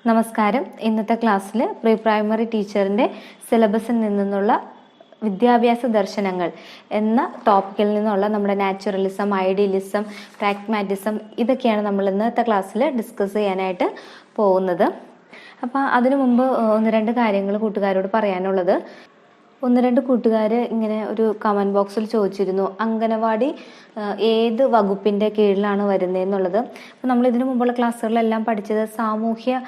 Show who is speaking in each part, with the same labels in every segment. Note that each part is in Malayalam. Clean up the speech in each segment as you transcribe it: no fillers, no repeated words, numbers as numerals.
Speaker 1: നമസ്കാരം. ഇന്നത്തെ ക്ലാസ്സിൽ പ്രീ പ്രൈമറി ടീച്ചറിൻ്റെ സിലബസിൽ നിന്നുള്ള വിദ്യാഭ്യാസ ദർശനങ്ങൾ എന്ന ടോപ്പിക്കിൽ നിന്നുള്ള നമ്മുടെ നാച്ചുറലിസം, ഐഡിയലിസം, പ്രാഗ്മാറ്റിസം ഇതൊക്കെയാണ് നമ്മൾ ഇന്നത്തെ ക്ലാസ്സിൽ ഡിസ്കസ് ചെയ്യാനായിട്ട് പോകുന്നത്. അപ്പോൾ അതിനു മുമ്പ് ഒന്ന് രണ്ട് കാര്യങ്ങൾ കൂട്ടുകാരോട് പറയാനുള്ളത്. ഒന്ന് രണ്ട് കൂട്ടുകാർ ഇങ്ങനെ ഒരു കമൻറ്റ് ബോക്സിൽ ചോദിച്ചിരുന്നു, അംഗനവാടി ഏത് വകുപ്പിൻ്റെ കീഴിലാണ് വരുന്നതെന്നുള്ളത്. അപ്പോൾ നമ്മൾ ഇതിനു മുമ്പുള്ള ക്ലാസ്സുകളിലെല്ലാം പഠിച്ചത് സാമൂഹ്യ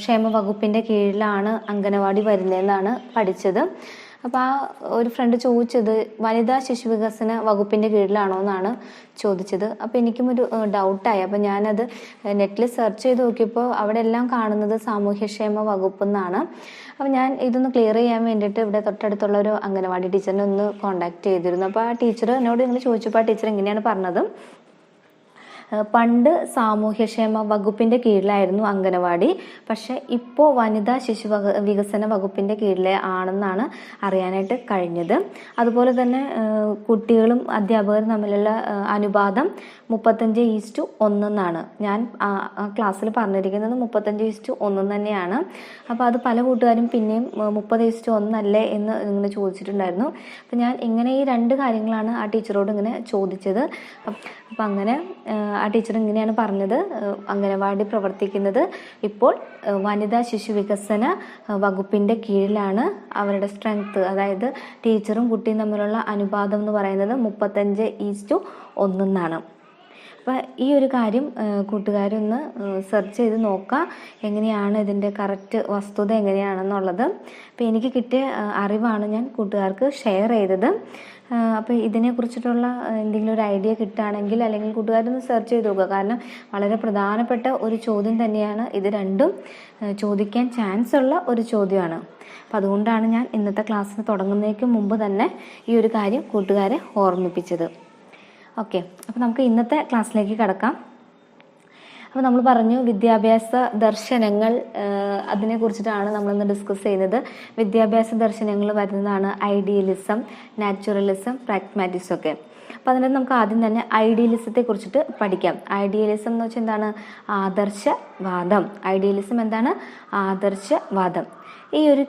Speaker 1: ക്ഷേമ വകുപ്പിൻ്റെ കീഴിലാണ് അംഗനവാടി വരുന്നതെന്നാണ് പഠിച്ചത്. അപ്പോൾ ആ ഒരു ഫ്രണ്ട് ചോദിച്ചത് വനിതാ ശിശു വികസന വകുപ്പിൻ്റെ കീഴിലാണോ എന്നാണ് ചോദിച്ചത്. അപ്പോൾ എനിക്കും ഒരു ഡൗട്ടായി. അപ്പോൾ ഞാനത് നെറ്റിൽ സെർച്ച് ചെയ്ത് നോക്കിയപ്പോൾ അവിടെ എല്ലാം കാണുന്നത് സാമൂഹ്യക്ഷേമ വകുപ്പ് എന്നാണ്. അപ്പോൾ ഞാൻ ഇതൊന്ന് ക്ലിയർ ചെയ്യാൻ വേണ്ടിയിട്ട് ഇവിടെ തൊട്ടടുത്തുള്ള ഒരു അംഗനവാടി ടീച്ചറിനെ ഒന്ന് കോൺടാക്ട് ചെയ്തിരുന്നു. അപ്പോൾ ആ ടീച്ചർ എന്നോട് ഇങ്ങനെ ചോദിച്ചപ്പോൾ ആ ടീച്ചർ ഇങ്ങനെയാണ് പറഞ്ഞത്, പണ്ട് സാമൂഹ്യക്ഷേമ വകുപ്പിൻ്റെ കീഴിലായിരുന്നു അംഗനവാടി, പക്ഷെ ഇപ്പോൾ വനിതാ ശിശു വികസന വകുപ്പിൻ്റെ കീഴിലെ ആണെന്നാണ് അറിയാനായിട്ട് കഴിഞ്ഞത്. അതുപോലെ തന്നെ കുട്ടികളും അധ്യാപകരും തമ്മിലുള്ള അനുപാതം 35:1 എന്നാണ്. ഞാൻ ക്ലാസ്സിൽ പറഞ്ഞിരിക്കുന്നത് 35:1 തന്നെയാണ്. അപ്പോൾ അത് പല കൂട്ടുകാരും പിന്നെയും 30:1 അല്ലേ എന്ന് ഇങ്ങനെ ചോദിച്ചിട്ടുണ്ടായിരുന്നു. അപ്പം ഞാൻ ഇങ്ങനെ ഈ രണ്ട് കാര്യങ്ങളാണ് ആ ടീച്ചറോട് ഇങ്ങനെ ചോദിച്ചത്. അപ്പം അങ്ങനെ ആ ടീച്ചർ ഇങ്ങനെയാണ് പറഞ്ഞത്, അംഗനവാടി പ്രവർത്തിക്കുന്നത് ഇപ്പോൾ വനിതാ ശിശു വികസന വകുപ്പിൻ്റെ കീഴിലാണ്. അവരുടെ സ്ട്രെങ്ത്, അതായത് ടീച്ചറും കുട്ടിയും തമ്മിലുള്ള അനുപാതം എന്ന് പറയുന്നത് 35:1 എന്നാണ്. അപ്പോൾ ഈ ഒരു കാര്യം കൂട്ടുകാരൊന്ന് സെർച്ച് ചെയ്ത് നോക്കുക, എങ്ങനെയാണ് ഇതിൻ്റെ കറക്റ്റ് വസ്തുത എങ്ങനെയാണെന്നുള്ളത്. അപ്പോൾ എനിക്ക് കിട്ടിയ അറിവാണ് ഞാൻ കൂട്ടുകാർക്ക് ഷെയർ ചെയ്തത്. അപ്പോൾ ഇതിനെക്കുറിച്ചിട്ടുള്ള എന്തെങ്കിലും ഒരു ഐഡിയ കിട്ടുകയാണെങ്കിൽ അല്ലെങ്കിൽ കൂട്ടുകാരൊന്ന് സെർച്ച് ചെയ്ത് നോക്കുക. കാരണം വളരെ പ്രധാനപ്പെട്ട ഒരു ചോദ്യം തന്നെയാണ് ഇത്. രണ്ടും ചോദിക്കാൻ ചാൻസ് ഉള്ള ഒരു ചോദ്യമാണ്. അപ്പം അതുകൊണ്ടാണ് ഞാൻ ഇന്നത്തെ ക്ലാസ്സിന് തുടങ്ങുന്നതിന് മുമ്പ് തന്നെ ഈ ഒരു കാര്യം കൂട്ടുകാരെ ഓർമ്മിപ്പിച്ചത്. ഓക്കെ, അപ്പോൾ നമുക്ക് ഇന്നത്തെ ക്ലാസ്സിലേക്ക് കടക്കാം. അപ്പോൾ നമ്മൾ പറഞ്ഞു വിദ്യാഭ്യാസ ദർശനങ്ങൾ, അതിനെക്കുറിച്ചിട്ടാണ് നമ്മളിന്ന് ഡിസ്കസ് ചെയ്യുന്നത്. വിദ്യാഭ്യാസ ദർശനങ്ങൾ വരുന്നതാണ് ഐഡിയലിസം, നാച്ചുറലിസം, പ്രാഗ്മാറ്റിസം ഒക്കെ. അപ്പോൾ അതിനകത്ത് നമുക്ക് ആദ്യം തന്നെ ഐഡിയലിസത്തെ കുറിച്ചിട്ട് പഠിക്കാം. ഐഡിയലിസം എന്ന് വെച്ചാൽ എന്താണ്? ആദർശവാദം. ഐഡിയലിസം എന്താണ്? ആദർശവാദം. ഈ ഒരു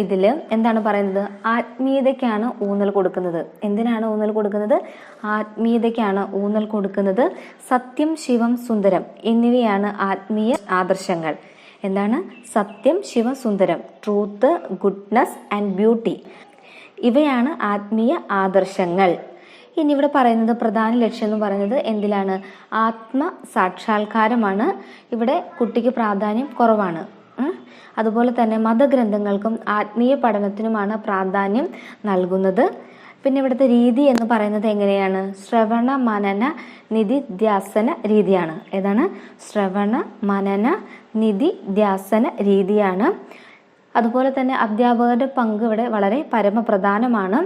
Speaker 1: ഇതിൽ എന്താണ് പറയുന്നത്? ആത്മീയതയ്ക്കാണ് ഊന്നൽ കൊടുക്കുന്നത്. എന്തിനാണ് ഊന്നൽ കൊടുക്കുന്നത്? ആത്മീയതയ്ക്കാണ് ഊന്നൽ കൊടുക്കുന്നത്. സത്യം, ശിവം, സുന്ദരം എന്നിവയാണ് ആത്മീയ ആദർശങ്ങൾ. എന്താണ്? സത്യം, ശിവം, സുന്ദരം, ട്രൂത്ത്, ഗുഡ്നസ് ആൻഡ് ബ്യൂട്ടി, ഇവയാണ് ആത്മീയ ആദർശങ്ങൾ. ഇനി ഇവിടെ പറയുന്നത് പ്രധാന ലക്ഷ്യം എന്ന് പറയുന്നത് എന്തിലാണ്? ആത്മസാക്ഷാത്കാരമാണ്. ഇവിടെ കുട്ടിക്ക് പ്രാധാന്യം കുറവാണ്. അതുപോലെ തന്നെ മതഗ്രന്ഥങ്ങൾക്കും ആത്മീയ പഠനത്തിനുമാണ് പ്രാധാന്യം നൽകുന്നത്. പിന്നെ ഇവിടുത്തെ രീതി എന്ന് പറയുന്നത് എങ്ങനെയാണ്? ശ്രവണ മനന നിധിധ്യാസന രീതിയാണ്. ഏതാണ്? ശ്രവണ മനന നിധിധ്യാസന രീതിയാണ്. അതുപോലെ തന്നെ അധ്യാപകരുടെ പങ്ക് ഇവിടെ വളരെ പരമപ്രധാനമാണ്.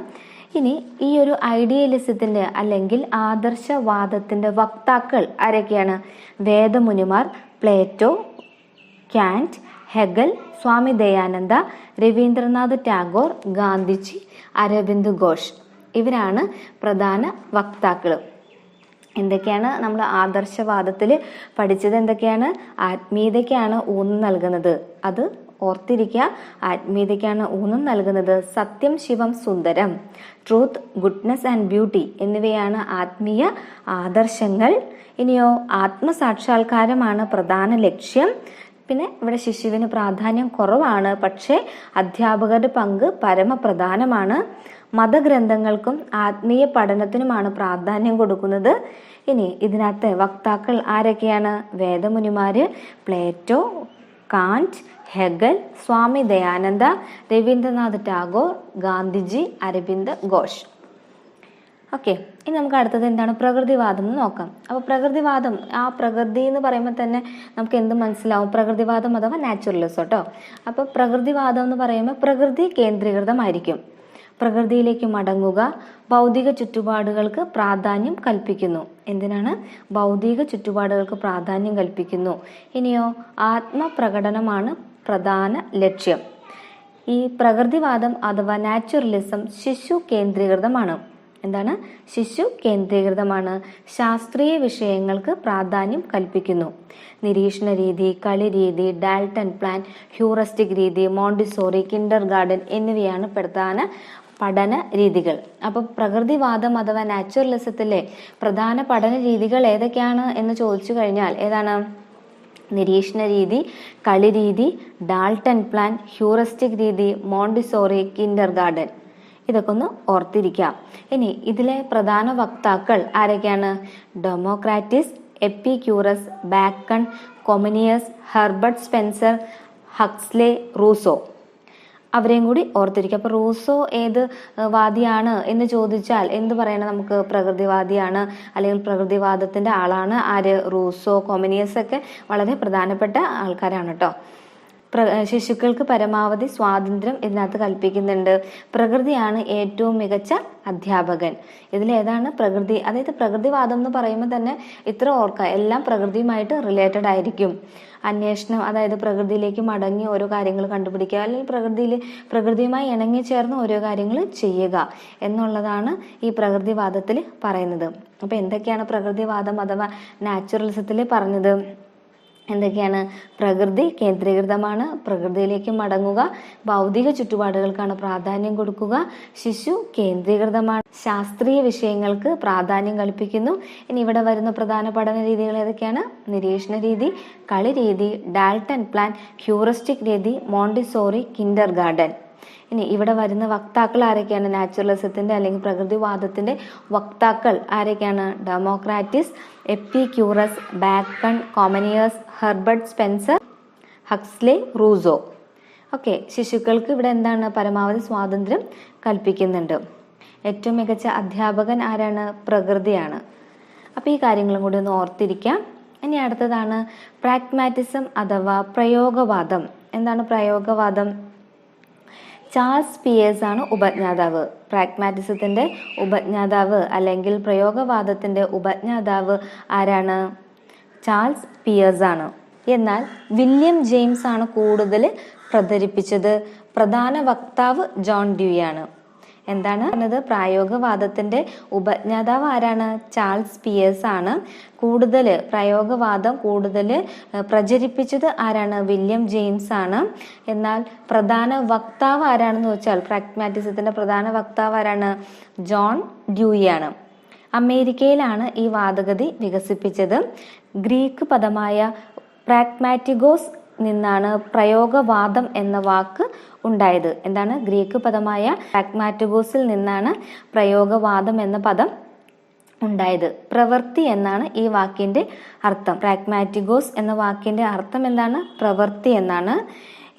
Speaker 1: ഇനി ഈ ഒരു ഐഡിയലിസത്തിന്റെ അല്ലെങ്കിൽ ആദർശവാദത്തിന്റെ വക്താക്കൾ ആരൊക്കെയാണ്? വേദമുനിമാർ, Plato, Kant, Hegel, Swami Dayananda, Ravindranath Tagore, Gandhiji, Aravind Ghosh, ഇവരാണ് പ്രധാന വക്താക്കൾ. എന്തൊക്കെയാണ് നമ്മൾ ആദർശവാദത്തിൽ പഠിച്ചത്? എന്തൊക്കെയാണ്? ആത്മീയതയ്ക്കാണ് ഊന്നൽ നൽകുന്നത്. അത് ഓർത്തിരിക്കുക. ആത്മീയതയ്ക്കാണ് ഊന്നൽ നൽകുന്നത്. സത്യം, ശിവം, സുന്ദരം, ട്രൂത്ത്, ഗുഡ്നസ് ആൻഡ് ബ്യൂട്ടി എന്നിവയാണ് ആത്മീയ ആദർശങ്ങൾ. ഇനിയോ ആത്മസാക്ഷാത്കാരമാണ് പ്രധാന ലക്ഷ്യം. പിന്നെ ഇവിടെ ശിശുവിന് പ്രാധാന്യം കുറവാണ്, പക്ഷേ അധ്യാപകരുടെ പങ്ക് പരമപ്രധാനമാണ്. മതഗ്രന്ഥങ്ങൾക്കും ആത്മീയ പഠനത്തിനുമാണ് പ്രാധാന്യം കൊടുക്കുന്നത്. ഇനി ഇതിനകത്ത് വക്താക്കൾ ആരൊക്കെയാണ്? വേദമുനിമാര്, Plato, Kant, Hegel, Swami Dayananda, Ravindranath Tagore, Gandhiji, Aravind Ghosh. Okay, ഇനി നമുക്ക് അടുത്തത് എന്താണ്? പ്രകൃതിവാദം എന്ന് നോക്കാം. അപ്പോൾ പ്രകൃതിവാദം, ആ പ്രകൃതി എന്ന് പറയുമ്പോൾ തന്നെ നമുക്ക് എന്ത് മനസ്സിലാവും? പ്രകൃതിവാദം അഥവാ നാച്ചുറലിസം കേട്ടോ. അപ്പോൾ പ്രകൃതിവാദം എന്ന് പറയുമ്പോൾ പ്രകൃതി കേന്ദ്രീകൃതമായിരിക്കും. പ്രകൃതിയിലേക്ക് മടങ്ങുക, ഭൗതിക ചുറ്റുപാടുകൾക്ക് പ്രാധാന്യം കൽപ്പിക്കുന്നു. എന്തിനാണ്? ഭൗതിക ചുറ്റുപാടുകൾക്ക് പ്രാധാന്യം കൽപ്പിക്കുന്നു. ഇനിയോ ആത്മപ്രകടനമാണ് പ്രധാന ലക്ഷ്യം. ഈ പ്രകൃതിവാദം അഥവാ നാച്ചുറലിസം ശിശു കേന്ദ്രീകൃതമാണ്. എന്താണ്? ശിശു കേന്ദ്രീകൃതമാണ്. ശാസ്ത്രീയ വിഷയങ്ങൾക്ക് പ്രാധാന്യം കൽപ്പിക്കുന്നു. നിരീക്ഷണ രീതി, കളി രീതി, ഡാൽട്ടൺ പ്ലാൻ, ഹ്യൂറിസ്റ്റിക് രീതി, മോണ്ടിസോറി, കിൻഡർ ഗാർഡൻ എന്നിവയാണ് പ്രധാന പഠന രീതികൾ. അപ്പോൾ പ്രകൃതിവാദം അഥവാ നാച്ചുറലിസത്തിലെ പ്രധാന പഠന രീതികൾ ഏതൊക്കെയാണ് എന്ന് ചോദിച്ചു കഴിഞ്ഞാൽ ഏതാണ്? നിരീക്ഷണ രീതി, കളി രീതി, ഡാൽട്ടൺ പ്ലാൻ, ഹ്യൂറിസ്റ്റിക് രീതി, മോണ്ടിസോറി, കിൻഡർ ഗാർഡൻ. ഇതൊക്കെ ഒന്ന് ഓർത്തിരിക്കാം. ഇനി ഇതിലെ പ്രധാന വക്താക്കൾ ആരൊക്കെയാണ്? Democritus, Epicurus, Bacon, Comenius, Herbert Spencer, Huxley, Rousseau. അവരെയും കൂടി ഓർത്തിരിക്കുക. അപ്പോൾ റൂസോ ഏത് വാദിയാണ് എന്ന് ചോദിച്ചാൽ എന്ത് പറയണം നമുക്ക്? പ്രകൃതിവാദിയാണ്, അല്ലെങ്കിൽ പ്രകൃതിവാദത്തിന്റെ ആളാണ്. ആര്? റൂസോ. കൊമനിയസ് ഒക്കെ വളരെ പ്രധാനപ്പെട്ട ആൾക്കാരാണ് കേട്ടോ. ശിശുക്കൾക്ക് പരമാവധി സ്വാതന്ത്ര്യം ഇതിനകത്ത് കൽപ്പിക്കുന്നുണ്ട്. പ്രകൃതിയാണ് ഏറ്റവും മികച്ച അധ്യാപകൻ. ഇതിലേതാണ് പ്രകൃതി? അതായത് പ്രകൃതിവാദം എന്ന് പറയുമ്പോൾ തന്നെ ഇത്ര ഓർക്കുക, എല്ലാം പ്രകൃതിയുമായിട്ട് റിലേറ്റഡ് ആയിരിക്കും. അന്വേഷണം, അതായത് പ്രകൃതിയിലേക്ക് മടങ്ങി ഓരോ കാര്യങ്ങൾ കണ്ടുപിടിക്കുക, അല്ലെങ്കിൽ പ്രകൃതിയുമായി ഇണങ്ങി ചേർന്ന് ഓരോ കാര്യങ്ങൾ ചെയ്യുക എന്നുള്ളതാണ് ഈ പ്രകൃതിവാദത്തിൽ പറയുന്നത്. അപ്പൊ എന്തൊക്കെയാണ് പ്രകൃതിവാദം അഥവാ നാച്ചുറലിസത്തിൽ പറഞ്ഞത്? എന്തൊക്കെയാണ്? പ്രകൃതി കേന്ദ്രീകൃതമാണ്, പ്രകൃതിയിലേക്ക് മടങ്ങുക, ഭൗതിക ചുറ്റുപാടുകൾക്കാണ് പ്രാധാന്യം കൊടുക്കുക, ശിശു കേന്ദ്രീകൃതമാണ്, ശാസ്ത്രീയ വിഷയങ്ങൾക്ക് പ്രാധാന്യം കൽപ്പിക്കുന്നു. ഇനി ഇവിടെ വരുന്ന പ്രധാന പഠന രീതികൾ ഏതൊക്കെയാണ്? നിരീക്ഷണ രീതി, കളി രീതി, ഡാൽട്ടൺ പ്ലാൻ, ഹ്യൂറിസ്റ്റിക് രീതി, മോണ്ടിസോറി, കിൻഡർ ഗാർഡൻ. ഇനി ഇവിടെ വരുന്ന വക്താക്കൾ ആരൊക്കെയാണ്? നാച്ചുറലിസത്തിന്റെ അല്ലെങ്കിൽ പ്രകൃതിവാദത്തിന്റെ വക്താക്കൾ ആരൊക്കെയാണ്? Democritus, Epicurus, Bacon, Comenius, Herbert Spencer, Huxley, Rousseau. Okay, ശിശുക്കൾക്ക് ഇവിടെ എന്താണ്? പരമാവധി സ്വാതന്ത്ര്യം കൽപ്പിക്കുന്നുണ്ട്. ഏറ്റവും മികച്ച അധ്യാപകൻ ആരാണ്? പ്രകൃതിയാണ്. അപ്പോൾ ഈ കാര്യങ്ങളും കൂടി ഒന്ന് ഓർത്തിരിക്കാം. ഇനി അടുത്തതാണ് പ്രാഗ്മാറ്റിസം അഥവാ പ്രയോഗവാദം. എന്താണ് പ്രയോഗവാദം? ചാൾസ് പിയേഴ്സ് ആണ് ഉപജ്ഞാതാവ്. പ്രാഗ്മാറ്റിസത്തിന്റെ ഉപജ്ഞാതാവ് അല്ലെങ്കിൽ പ്രയോഗവാദത്തിന്റെ ഉപജ്ഞാതാവ് ആരാണ്? ചാൾസ് പിയേഴ്സ് ആണ്. എന്നാൽ വില്യം ജെയിംസ് ആണ് കൂടുതൽ പ്രചരിപ്പിച്ചത്. പ്രധാന വക്താവ് ജോൺ ഡ്യൂയി ആണ്. എന്താണ് പറഞ്ഞത്? പ്രയോഗവാദത്തിന്റെ ഉപജ്ഞാതാവ് ആരാണ്? ചാൾസ് പിയേഴ്സ് ആണ്. പ്രയോഗവാദം കൂടുതൽ പ്രചരിപ്പിച്ചത് ആരാണ്? വില്യം ജെയിംസ് ആണ്. എന്നാൽ പ്രധാന വക്താവ് ആരാണെന്ന് വെച്ചാൽ പ്രാഗ്മാറ്റിസത്തിന്റെ പ്രധാന വക്താവ് ആരാണ്? ജോൺ ഡ്യൂയി ആണ്. അമേരിക്കയിലാണ് ഈ വാദഗതി വികസിപ്പിച്ചത്. ഗ്രീക്ക് പദമായ പ്രാഗ്മാറ്റിഗോസ് നിന്നാണ് പ്രയോഗവാദം എന്ന വാക്ക് ഉണ്ടായത്. എന്താണ്? ഗ്രീക്ക് പദമായ പ്രാഗ്മാറ്റിഗോസിൽ നിന്നാണ് പ്രയോഗവാദം എന്ന പദം ഉണ്ടായത്. പ്രവൃത്തി എന്നാണ് ഈ വാക്കിന്റെ അർത്ഥം. പ്രാഗ്മാറ്റിഗോസ് എന്ന വാക്കിന്റെ അർത്ഥം എന്താണ്? പ്രവൃത്തി എന്നാണ്.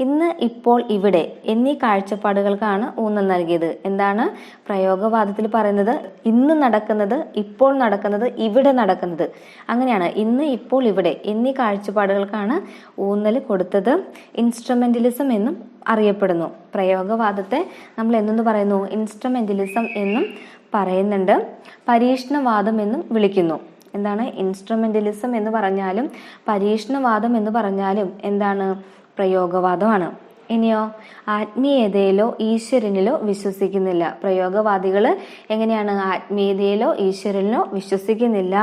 Speaker 1: ഇന്ന്, ഇപ്പോൾ, ഇവിടെ എന്നീ കാഴ്ചപ്പാടുകൾക്കാണ് ഊന്നൽ നൽകിയത്. എന്താണ് പ്രയോഗവാദത്തിൽ പറയുന്നത്? ഇന്ന് നടക്കുന്നത്, ഇപ്പോൾ നടക്കുന്നത്, ഇവിടെ നടക്കുന്നത്, അങ്ങനെയാണ്. ഇന്ന്, ഇപ്പോൾ, ഇവിടെ എന്നീ കാഴ്ചപ്പാടുകൾക്കാണ് ഊന്നൽ കൊടുത്തത്. ഇൻസ്ട്രുമെന്റലിസം എന്നും അറിയപ്പെടുന്നു. പ്രയോഗവാദത്തെ നമ്മൾ എന്തെന്ന് പറയുന്നു? ഇൻസ്ട്രുമെന്റലിസം എന്നും പറയുന്നുണ്ട്. പരീക്ഷണവാദം എന്നും വിളിക്കുന്നു. എന്താണ്? ഇൻസ്ട്രുമെന്റലിസം എന്ന് പറഞ്ഞാലും പരീക്ഷണവാദം എന്ന് പറഞ്ഞാലും എന്താണ്? പ്രയോഗവാദമാണ്. ഇനിയോ? ആത്മീയതയിലോ ഈശ്വരനിലോ വിശ്വസിക്കുന്നില്ല. പ്രയോഗവാദികൾ എങ്ങനെയാണ്? ആത്മീയതയിലോ ഈശ്വരനിലോ വിശ്വസിക്കുന്നില്ല.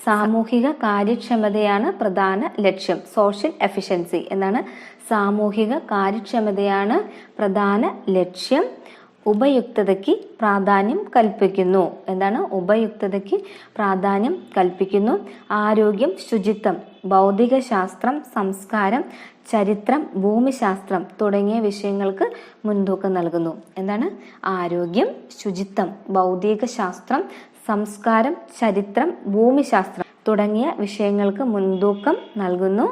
Speaker 1: സാമൂഹിക കാര്യക്ഷമതയാണ് പ്രധാന ലക്ഷ്യം. സോഷ്യൽ എഫിഷ്യൻസി എന്നാണ്. സാമൂഹിക കാര്യക്ഷമതയാണ് പ്രധാന ലക്ഷ്യം. ഉപയുക്തതയ്ക്ക് പ്രാധാന്യം കൽപ്പിക്കുന്നു. എന്താണ്? ഉപയുക്തതയ്ക്ക് പ്രാധാന്യം കൽപ്പിക്കുന്നു. ആരോഗ്യം, ശുചിത്വം, ഭൗതിക ശാസ്ത്രം, സംസ്കാരം, ചരിത്രം, ഭൂമിശാസ്ത്രം തുടങ്ങിയ വിഷയങ്ങൾക്ക് മുൻതൂക്കം നൽകുന്നു. എന്താണ്? ആരോഗ്യം, ശുചിത്വം, ഭൗതിക ശാസ്ത്രം, സംസ്കാരം, ചരിത്രം, ഭൂമിശാസ്ത്രം തുടങ്ങിയ വിഷയങ്ങൾക്ക് മുൻതൂക്കം നൽകുന്നു.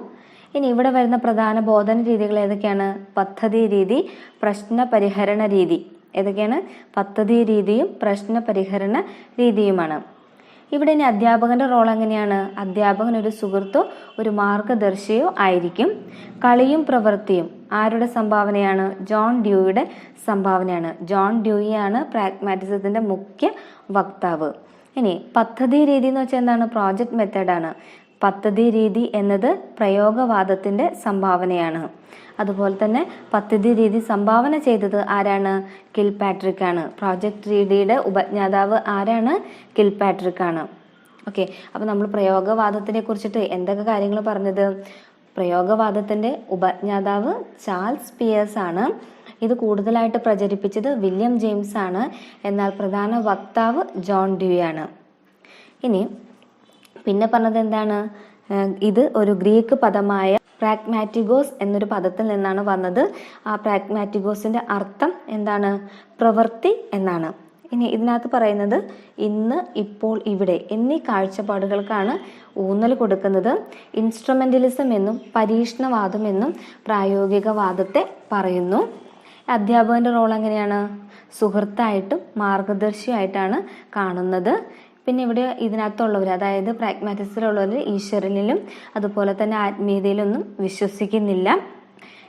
Speaker 1: ഇനി ഇവിടെ വരുന്ന പ്രധാന ബോധന രീതികൾ ഏതൊക്കെയാണ്? പദ്ധതി രീതി, പ്രശ്ന പരിഹരണ രീതി. ഏതൊക്കെയാണ്? പദ്ധതി രീതിയും പ്രശ്ന പരിഹരണ രീതിയുമാണ്. ഇവിടെ ഇനി അധ്യാപകന്റെ റോൾ എങ്ങനെയാണ്? അധ്യാപകൻ ഒരു സുഹൃത്തോ ഒരു മാർഗദർശിയോ ആയിരിക്കും. കളിയും പ്രവൃത്തിയും ആരുടെ സംഭാവനയാണ്? ജോൺ ഡ്യൂയിയുടെ സംഭാവനയാണ്. ജോൺ ഡ്യൂയി ആണ് പ്രാഗ്മാറ്റിസത്തിന്റെ മുഖ്യ വക്താവ്. ഇനി പദ്ധതി രീതി എന്ന് വെച്ചാൽ എന്താണ്? പ്രോജക്ട് മെത്തേഡാണ്. പദ്ധതി രീതി എന്നത് പ്രയോഗവാദത്തിൻ്റെ സംഭാവനയാണ്. അതുപോലെ തന്നെ പദ്ധതി രീതി സംഭാവന ചെയ്തത് ആരാണ്? കിൽപാട്രിക് ആണ്. പ്രോജക്റ്റ് രീതിയുടെ ഉപജ്ഞാതാവ് ആരാണ്? കിൽപാട്രിക് ആണ്. ഓക്കെ, അപ്പോൾ നമ്മൾ പ്രയോഗവാദത്തിനെ കുറിച്ചിട്ട് എന്തൊക്കെ കാര്യങ്ങൾ പറഞ്ഞത്? പ്രയോഗവാദത്തിൻ്റെ ഉപജ്ഞാതാവ് ചാൾസ് പിയേഴ്സ് ആണ്. ഇത് കൂടുതലായിട്ട് പ്രചരിപ്പിച്ചത് വില്യം ജെയിംസ് ആണ്. എന്നാൽ പ്രധാന വക്താവ് ജോൺ ഡ്യൂയി ആണ്. ഇനി പിന്നെ പറഞ്ഞത് എന്താണ്? ഇത് ഒരു ഗ്രീക്ക് പദമായ പ്രാഗ്മാറ്റിഗോസ് എന്നൊരു പദത്തിൽ നിന്നാണ് വന്നത്. ആ പ്രാഗ്മാറ്റിഗോസിന്റെ അർത്ഥം എന്താണ്? പ്രവൃത്തി എന്നാണ്. ഇനി ഇതിനകത്ത് പറയുന്നത് ഇന്ന്, ഇപ്പോൾ, ഇവിടെ എന്നീ കാഴ്ചപ്പാടുകൾക്കാണ് ഊന്നൽ കൊടുക്കുന്നത്. ഇൻസ്ട്രുമെന്റലിസം എന്നും പരീക്ഷണവാദം എന്നും പ്രായോഗികവാദത്തെ പറയുന്നു. അധ്യാപകന്റെ റോൾ എങ്ങനെയാണ്? സുഹൃത്തായിട്ടും മാർഗദർശിയായിട്ടാണ് കാണുന്നത്. പിന്നെ ഇവിടെ ഇതിനകത്തുള്ളവർ, അതായത് പ്രാഗ്മാറ്റിക്സിലുള്ളവർ ഈശ്വരനിലും അതുപോലെ തന്നെ ആത്മീയതയിലൊന്നും വിശ്വസിക്കുന്നില്ല.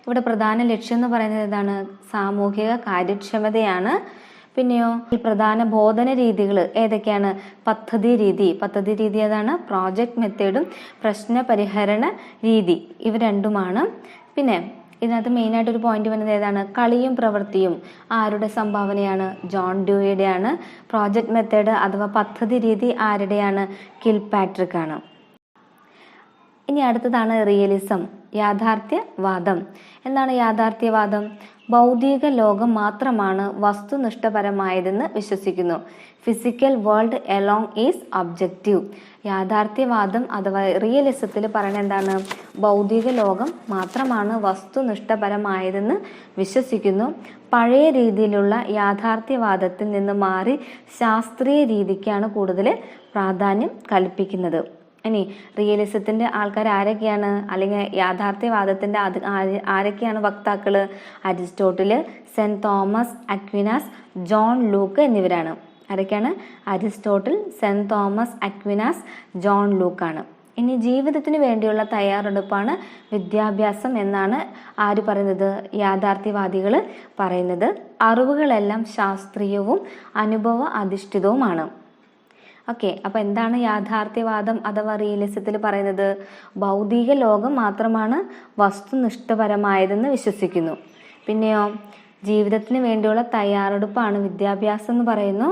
Speaker 1: ഇവിടെ പ്രധാന ലക്ഷ്യം എന്ന് പറയുന്നത് എന്താണ്? സാമൂഹിക കാര്യക്ഷമതയാണ്. പിന്നെയോ ഈ പ്രധാന ബോധന രീതികൾ ഏതൊക്കെയാണ്? പദ്ധതി രീതി ഏതാണ്? പ്രോജക്റ്റ് മെത്തേഡും പ്രശ്ന പരിഹരണ രീതി, ഇവ രണ്ടുമാണ്. പിന്നെ ഇതിനകത്ത് മെയിനായിട്ടൊരു പോയിന്റ് വരുന്നത് ഏതാണ്? കളിയും പ്രവൃത്തിയും ആരുടെ സംഭാവനയാണ്? ജോൺ ഡ്യൂയിയുടെയാണ്. പ്രോജക്റ്റ് മെത്തേഡ് അഥവാ പദ്ധതി രീതി ആരുടെയാണ്? കിൽപാട്രിക് ആണ്. ഇനി അടുത്തതാണ് റിയലിസം, യാഥാർത്ഥ്യവാദം. എന്താണ് യാഥാർത്ഥ്യവാദം? ഭൗതിക ലോകം മാത്രമാണ് വസ്തുനിഷ്ഠപരമായതെന്ന് വിശ്വസിക്കുന്നു. Physical world alone is objective. യാഥാർത്ഥ്യവാദം അഥവാ റിയലിസത്തിൽ പറയുന്നത് എന്താണ്? ഭൗതിക ലോകം മാത്രമാണ് വസ്തുനിഷ്ഠപരമായതെന്ന് വിശ്വസിക്കുന്നു. പഴയ രീതിയിലുള്ള യാഥാർത്ഥ്യവാദത്തിൽ നിന്ന് മാറി ശാസ്ത്രീയ രീതിക്കാണ് കൂടുതൽ പ്രാധാന്യം കൽപ്പിക്കുന്നത്. ഇനി റിയലിസത്തിന്റെ ആൾക്കാർ ആരൊക്കെയാണ്? അല്ലെങ്കിൽ യാഥാർത്ഥ്യവാദത്തിന്റെ ആരൊക്കെയാണ് വക്താക്കള്? Aristotle, Saint Thomas Aquinas, John Locke എന്നിവരാണ്. ആരൊക്കെയാണ്? Aristotle, Saint Thomas Aquinas, John Locke ആണ്. ഇനി ജീവിതത്തിന് വേണ്ടിയുള്ള തയ്യാറെടുപ്പാണ് വിദ്യാഭ്യാസം എന്നാണ് ആര് പറയുന്നത്? യാഥാർത്ഥ്യവാദികൾ പറയുന്നത്. അറിവുകളെല്ലാം ശാസ്ത്രീയവും അനുഭവ അധിഷ്ഠിതവുമാണ്. ഓക്കെ, അപ്പൊ എന്താണ് യാഥാർത്ഥ്യവാദം അഥവാ റിയലിസത്തിൽ പറയുന്നത്? ഭൗതിക ലോകം മാത്രമാണ് വസ്തുനിഷ്ഠപരമായതെന്ന് വിശ്വസിക്കുന്നു. പിന്നെയോ ജീവിതത്തിന് വേണ്ടിയുള്ള തയ്യാറെടുപ്പാണ് വിദ്യാഭ്യാസം എന്ന് പറയുന്നു.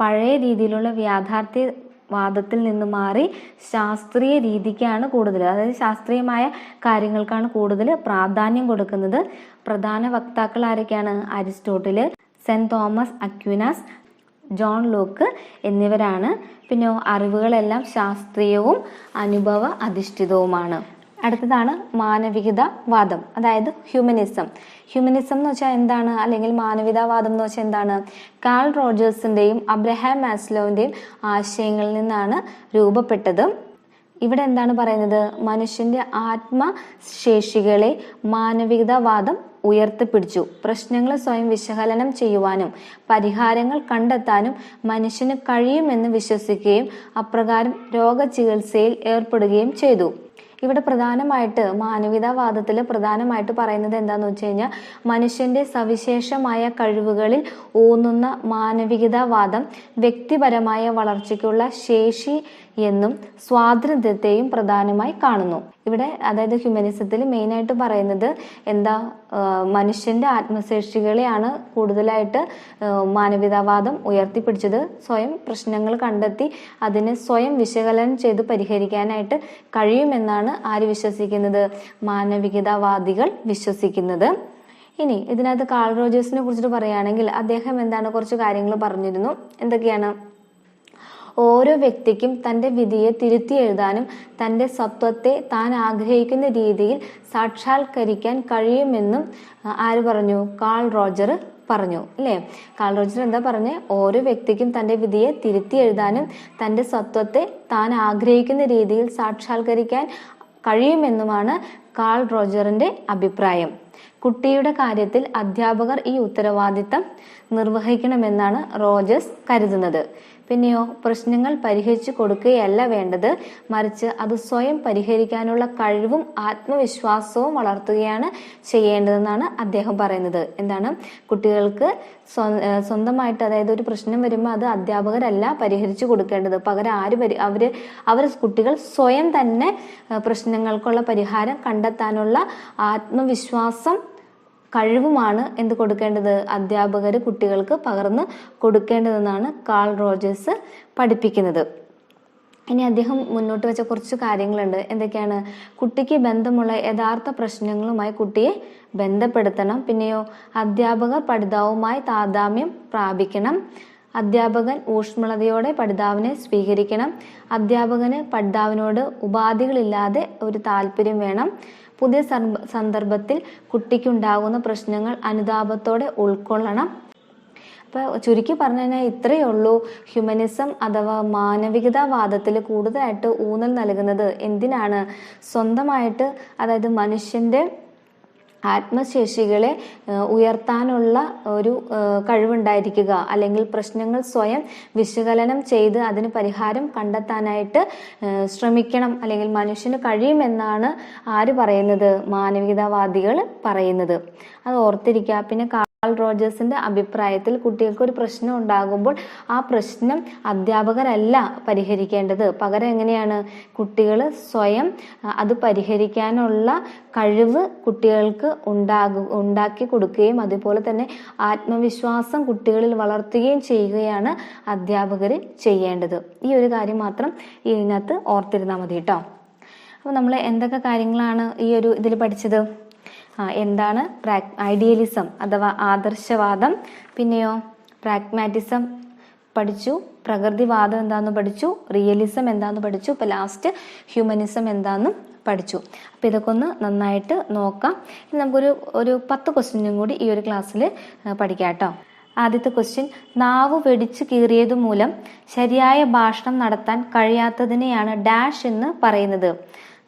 Speaker 1: പഴയ രീതിയിലുള്ള യാഥാർത്ഥ്യവാദത്തിൽ നിന്ന് മാറി ശാസ്ത്രീയ രീതിക്കാണ് കൂടുതൽ, അതായത് ശാസ്ത്രീയമായ കാര്യങ്ങൾക്കാണ് കൂടുതൽ പ്രാധാന്യം കൊടുക്കുന്നത്. പ്രധാന വക്താക്കൾ ആരൊക്കെയാണ്? Aristotle, Saint Thomas Aquinas, John Locke എന്നിവരാണ്. പിന്നെ അറിവുകളെല്ലാം ശാസ്ത്രീയവും അനുഭവ അധിഷ്ഠിതവുമാണ്. അടുത്തതാണ് മാനവികതാവാദം, അതായത് ഹ്യൂമനിസം. ഹ്യൂമനിസം എന്ന് വെച്ചാൽ എന്താണ്? അല്ലെങ്കിൽ മാനവികതാവാദം എന്ന് വെച്ചാൽ എന്താണ്? കാൾ റോജേഴ്സിന്റെയും അബ്രഹാം മാസ്ലോവിന്റെയും ആശയങ്ങളിൽ നിന്നാണ് രൂപപ്പെട്ടത്. ഇവിടെ എന്താണ് പറയുന്നത്? മനുഷ്യന്റെ ആത്മശേഷികളെ മാനവികതാവാദം ഉയർത്തിപ്പിടിച്ചു. പ്രശ്നങ്ങൾ സ്വയം വിശകലനം ചെയ്യുവാനും പരിഹാരങ്ങൾ കണ്ടെത്താനും മനുഷ്യന് കഴിയുമെന്ന് വിശ്വസിക്കുകയും അപ്രകാരം രോഗചികിത്സയിൽ ഏർപ്പെടുകയും ചെയ്തു. ഇവിടെ പ്രധാനമായിട്ട് മാനവികതാവാദത്തിൽ പ്രധാനമായിട്ട് പറയുന്നത് എന്താന്ന് വെച്ച് കഴിഞ്ഞാൽ മനുഷ്യന്റെ സവിശേഷമായ കഴിവുകളിൽ ഊന്നുന്ന മാനവികതാവാദം വ്യക്തിപരമായ വളർച്ചയ്ക്കുള്ള ശേഷി എന്നും സ്വാതന്ത്ര്യത്തെയും പ്രധാനമായി കാണുന്നു. ഇവിടെ അതായത് ഹ്യൂമനിസത്തിൽ മെയിനായിട്ട് പറയുന്നത് എന്താ? മനുഷ്യന്റെ ആത്മശേഷികളെയാണ് കൂടുതലായിട്ട് മാനവികതാവാദം ഉയർത്തിപ്പിടിച്ചത്. സ്വയം പ്രശ്നങ്ങൾ കണ്ടെത്തി അതിനെ സ്വയം വിശകലനം ചെയ്ത് പരിഹരിക്കാനായിട്ട് കഴിയുമെന്നാണ് ആര് വിശ്വസിക്കുന്നത്? മാനവികതാവാദികൾ വിശ്വസിക്കുന്നത്. ഇനി ഇതിനകത്ത് കാൾ റോജേഴ്സിനെ കുറിച്ചിട്ട് പറയുകയാണെങ്കിൽ അദ്ദേഹം എന്താണ് കുറച്ച് കാര്യങ്ങൾ പറഞ്ഞിരുന്നു. എന്തൊക്കെയാണ്? ഓരോ വ്യക്തിക്കും തൻ്റെ വിധിയെ തിരുത്തി എഴുതാനും തൻ്റെ സത്വത്തെ താൻ ആഗ്രഹിക്കുന്ന രീതിയിൽ സാക്ഷാത്കരിക്കാൻ കഴിയുമെന്നും ആര് പറഞ്ഞു? കാൾ റോജർ പറഞ്ഞു, അല്ലേ? കാൾ റോജർ എന്താ പറഞ്ഞേ? ഓരോ വ്യക്തിക്കും തൻ്റെ വിധിയെ തിരുത്തി എഴുതാനും തൻ്റെ സത്വത്തെ താൻ ആഗ്രഹിക്കുന്ന രീതിയിൽ സാക്ഷാത്കരിക്കാൻ കഴിയുമെന്നുമാണ് കാൾ റോജറിന്റെ അഭിപ്രായം. കുട്ടിയുടെ കാര്യത്തിൽ അധ്യാപകർ ഈ ഉത്തരവാദിത്തം നിർവഹിക്കണമെന്നാണ് റോജേഴ്സ് കരുതുന്നത്. പിന്നെയോ പ്രശ്നങ്ങൾ പരിഹരിച്ചു കൊടുക്കുകയല്ല വേണ്ടത്, മറിച്ച് അത് സ്വയം പരിഹരിക്കാനുള്ള കഴിവും ആത്മവിശ്വാസവും വളർത്തുകയാണ് ചെയ്യേണ്ടതെന്നാണ് അദ്ദേഹം പറയുന്നത്. എന്താണ്, കുട്ടികൾക്ക് സ്വന്തമായിട്ട്, അതായത് ഒരു പ്രശ്നം വരുമ്പോൾ അത് അധ്യാപകരല്ല പരിഹരിച്ചു കൊടുക്കേണ്ടത്, പകരം അവർ കുട്ടികൾ സ്വയം തന്നെ പ്രശ്നങ്ങൾക്കുള്ള പരിഹാരം കണ്ടെത്താനുള്ള ആത്മവിശ്വാസം കഴിവുമാണ് എന്ത് കൊടുക്കേണ്ടത്, അധ്യാപകർ കുട്ടികൾക്ക് പകർന്ന് കൊടുക്കേണ്ടതെന്നാണ് കാൾ റോജേഴ്സ് പഠിപ്പിക്കുന്നത്. ഇനി അദ്ദേഹം മുന്നോട്ട് വെച്ച കുറച്ച് കാര്യങ്ങളുണ്ട്. എന്തൊക്കെയാണ്? കുട്ടിക്ക് ബന്ധമുള്ള യഥാർത്ഥ പ്രശ്നങ്ങളുമായി കുട്ടിയെ ബന്ധപ്പെടുത്തണം. പിന്നെയോ അധ്യാപകർ പഠിതാവുമായി താദാമ്യം പ്രാപിക്കണം. അധ്യാപകൻ ഊഷ്മളതയോടെ പഠിതാവിനെ സ്വീകരിക്കണം. അധ്യാപകന് പഠിതാവിനോട് ഉപാധികളില്ലാതെ ഒരു താല്പര്യം വേണം. പുതിയ സന്ദർഭത്തിൽ കുട്ടിക്കുണ്ടാകുന്ന പ്രശ്നങ്ങൾ അനുതാപത്തോടെ ഉൾക്കൊള്ളണം. അപ്പോൾ ചുരുക്കി പറഞ്ഞു കഴിഞ്ഞാൽ ഇത്രയേ ഉള്ളൂ. ഹ്യൂമനിസം അഥവാ മാനവികതാവാദത്തിൽ കൂടുതലായിട്ട് ഊന്നൽ നൽകുന്നത് എന്തിനാണ്? സ്വന്തമായിട്ട്, അതായത് മനുഷ്യന്റെ ആത്മശേഷികളെ ഉയർത്താനുള്ള ഒരു കഴിവുണ്ടായിരിക്കുക, അല്ലെങ്കിൽ പ്രശ്നങ്ങൾ സ്വയം വിശകലനം ചെയ്ത് അതിന് പരിഹാരം കണ്ടെത്താനായിട്ട് ശ്രമിക്കണം, അല്ലെങ്കിൽ മനുഷ്യന് കഴിയുമെന്നാണ് ആര് പറയുന്നത്? മാനവികതാവാദികൾ പറയുന്നത്. അത് ഓർത്തിരിക്കുക. പിന്നെ കാൾ റോജേഴ്സിന്റെ അഭിപ്രായത്തിൽ കുട്ടികൾക്ക് ഒരു പ്രശ്നം ഉണ്ടാകുമ്പോൾ ആ പ്രശ്നം അധ്യാപകരല്ല പരിഹരിക്കേണ്ടത്, പകരം എങ്ങനെയാണ് കുട്ടികൾ സ്വയം അത് പരിഹരിക്കാനുള്ള കഴിവ് കുട്ടികൾക്ക് ഉണ്ടാക്കി കൊടുക്കുകയും അതുപോലെ തന്നെ ആത്മവിശ്വാസം കുട്ടികളിൽ വളർത്തുകയും ചെയ്യുകയാണ് അധ്യാപകർ ചെയ്യേണ്ടത്. ഈ ഒരു കാര്യം മാത്രം ഇതിനകത്ത് ഓർത്തിരുന്നാൽ മതി കേട്ടോ. അപ്പോൾ നമ്മൾ എന്തൊക്കെ കാര്യങ്ങളാണ് ഈ ഒരു ഇതിൽ പഠിച്ചത്? എന്താണ് ഐഡിയലിസം അഥവാ ആദർശവാദം, പിന്നെയോ പ്രാഗ്മാറ്റിസം പഠിച്ചു, പ്രകൃതിവാദം എന്താന്ന് പഠിച്ചു, റിയലിസം എന്താന്ന് പഠിച്ചു, ഇപ്പൊ ലാസ്റ്റ് ഹ്യൂമനിസം എന്താന്നും പഠിച്ചു. അപ്പൊ ഇതൊക്കെ ഒന്ന് നന്നായിട്ട് നോക്കാം. ഇനി നമുക്കൊരു 10 ക്വസ്റ്റ്യനും കൂടി ഈ ഒരു ക്ലാസ്സിൽ പഠിക്കാം കേട്ടോ. ആദ്യത്തെ ക്വസ്റ്റ്യൻ, നാവ് വെടിച്ചു കീറിയത് മൂലം ശരിയായ ഭാഷണം നടത്താൻ കഴിയാത്തതിനെയാണ് ഡാഷ് എന്ന് പറയുന്നത്.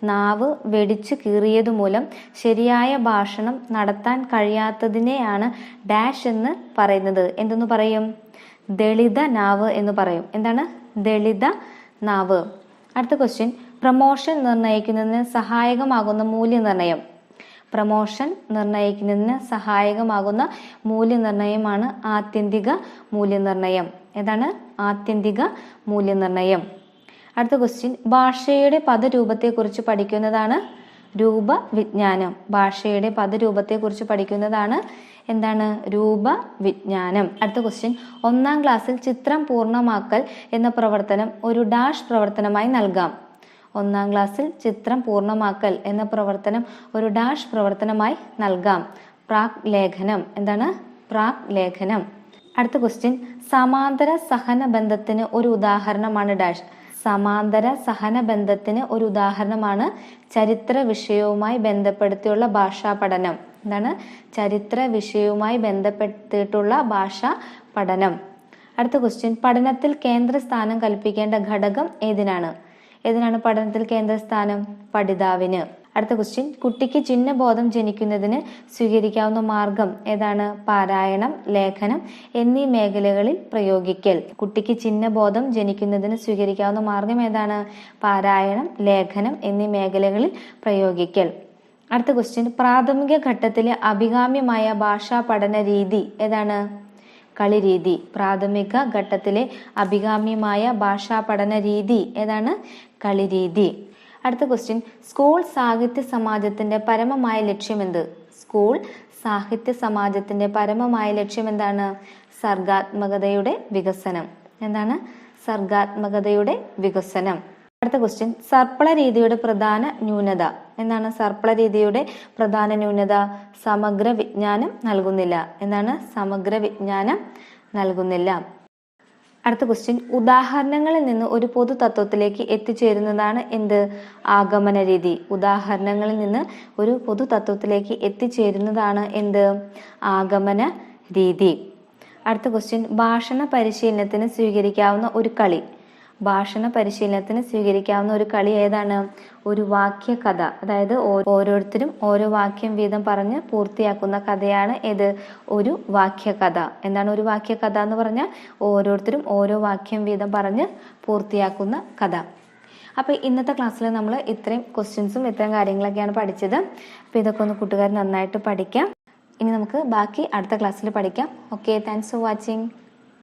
Speaker 1: നാവ് വെടിച്ചു കീറിയത് മൂലം ശരിയായ ഭാഷണം നടത്താൻ കഴിയാത്തതിനെയാണ് ഡാഷ് എന്ന് പറയുന്നത്. എന്തെന്ന് പറയും? ദളിത നാവ് എന്ന് പറയും. എന്താണ് ദളിത നാവ്? അടുത്ത ക്വസ്റ്റ്യൻ, പ്രമോഷൻ നിർണ്ണയിക്കുന്നതിന് സഹായകമാകുന്ന മൂല്യനിർണ്ണയം. പ്രമോഷൻ നിർണ്ണയിക്കുന്നതിന് സഹായകമാകുന്ന മൂല്യനിർണ്ണയമാണ് ആത്യന്തിക മൂല്യനിർണ്ണയം. ഏതാണ് ആത്യന്തിക മൂല്യനിർണ്ണയം? അടുത്ത ക്വസ്റ്റ്യൻ, ഭാഷയുടെ പദരൂപത്തെക്കുറിച്ച് പഠിക്കുന്നതാണ് രൂപവിജ്ഞാനം. ഭാഷയുടെ പദരൂപത്തെക്കുറിച്ച് പഠിക്കുന്നതാണ് എന്താണ് രൂപവിജ്ഞാനം. അടുത്ത ക്വസ്റ്റ്യൻ, 1-ാം ക്ലാസ്സിൽ ചിത്രം പൂർണ്ണമാക്കൽ എന്ന പ്രവർത്തനം ഒരു ഡാഷ് പ്രവർത്തനമായി നൽകാം. 1-ാം ക്ലാസ്സിൽ ചിത്രം പൂർണ്ണമാക്കൽ എന്ന പ്രവർത്തനം ഒരു ഡാഷ് പ്രവർത്തനമായി നൽകാം. പ്രാക് ലേഖനം. എന്താണ് പ്രാക് ലേഖനം? അടുത്ത ക്വസ്റ്റ്യൻ, സമാന്തര സഹന ബന്ധത്തിന് ഒരു ഉദാഹരണമാണ് ഡാഷ്. സമാന്തര സഹന ബന്ധത്തിന് ഒരു ഉദാഹരണമാണ് ചരിത്ര വിഷയവുമായി ബന്ധപ്പെടുത്തിയുള്ള ഭാഷാ പഠനം. എന്താണ് ചരിത്ര വിഷയവുമായി ബന്ധപ്പെട്ടിട്ടുള്ള ഭാഷാ പഠനം? അടുത്ത ക്വസ്റ്റ്യൻ, പഠനത്തിൽ കേന്ദ്രസ്ഥാനം കൽപ്പിക്കേണ്ട ഘടകം ഏതിനാണ്? പഠനത്തിൽ കേന്ദ്രസ്ഥാനം? പഠിതാവിന്. അടുത്ത ക്വസ്റ്റ്യൻ, കുട്ടിക്ക് ചിഹ്നബോധം ജനിക്കുന്നതിന് സ്വീകരിക്കാവുന്ന മാർഗം ഏതാണ്? പാരായണം, ലേഖനം എന്നീ മേഖലകളിൽ പ്രയോഗിക്കൽ. കുട്ടിക്ക് ചിഹ്നബോധം ജനിക്കുന്നതിന് സ്വീകരിക്കാവുന്ന മാർഗം ഏതാണ്? പാരായണം, ലേഖനം എന്നീ മേഖലകളിൽ പ്രയോഗിക്കൽ. അടുത്ത ക്വസ്റ്റ്യൻ, പ്രാഥമിക ഘട്ടത്തിലെ അഭികാമ്യമായ ഭാഷാ പഠന രീതി ഏതാണ്? കളിരീതി. പ്രാഥമിക ഘട്ടത്തിലെ അഭികാമ്യമായ ഭാഷാ പഠന രീതി ഏതാണ്? കളിരീതി. അടുത്ത ക്വസ്റ്റ്യൻ, സ്കൂൾ സാഹിത്യ സമാജത്തിന്റെ പരമമായ ലക്ഷ്യം എന്ത്? സ്കൂൾ സാഹിത്യ സമാജത്തിന്റെ പരമമായ ലക്ഷ്യം എന്താണ്? സർഗാത്മകതയുടെ വികസനം. എന്താണ് സർഗാത്മകതയുടെ വികസനം? അടുത്ത ക്വസ്റ്റ്യൻ, സർപ്പള രീതിയുടെ പ്രധാന ന്യൂനത എന്താണ്? സർപ്പള രീതിയുടെ പ്രധാന ന്യൂനത സമഗ്ര വിജ്ഞാനം നൽകുന്നില്ല. എന്താണ് സമഗ്ര വിജ്ഞാനം നൽകുന്നില്ല? അടുത്ത ക്വസ്റ്റ്യൻ, ഉദാഹരണങ്ങളിൽ നിന്ന് ഒരു പൊതു തത്വത്തിലേക്ക് എത്തിച്ചേരുന്നതാണ് എന്ത്? ആഗമന രീതി. ഉദാഹരണങ്ങളിൽ നിന്ന് ഒരു പൊതു തത്വത്തിലേക്ക് എത്തിച്ചേരുന്നതാണ് എന്ത്? ആഗമന രീതി. അടുത്ത ക്വസ്റ്റ്യൻ, ഭാഷണ പരിശീലനത്തിന് സ്വീകരിക്കാവുന്ന ഒരു കളി. ഭാഷണ പരിശീലനത്തിന് സ്വീകരിക്കാവുന്ന ഒരു കളി ഏതാണ്? ഒരു വാക്യകഥ. അതായത് ഓരോരുത്തരും ഓരോ വാക്യം വീതം പറഞ്ഞ് പൂർത്തിയാക്കുന്ന കഥയാണ് ഏത്? ഒരു വാക്യകഥ. എന്താണ് ഒരു വാക്യകഥ എന്ന് പറഞ്ഞാൽ? ഓരോരുത്തരും ഓരോ വാക്യം വീതം പറഞ്ഞ് പൂർത്തിയാക്കുന്ന കഥ. അപ്പോൾ ഇന്നത്തെ ക്ലാസ്സിൽ നമ്മൾ ഇത്രയും ക്വസ്റ്റ്യൻസും ഇത്രയും കാര്യങ്ങളൊക്കെയാണ് പഠിച്ചത്. അപ്പോൾ ഇതൊക്കെ ഒന്ന് കൂട്ടുകാർ നന്നായിട്ട് പഠിക്കാം. ഇനി നമുക്ക് ബാക്കി അടുത്ത ക്ലാസ്സിൽ പഠിക്കാം. Okay, thanks for watching.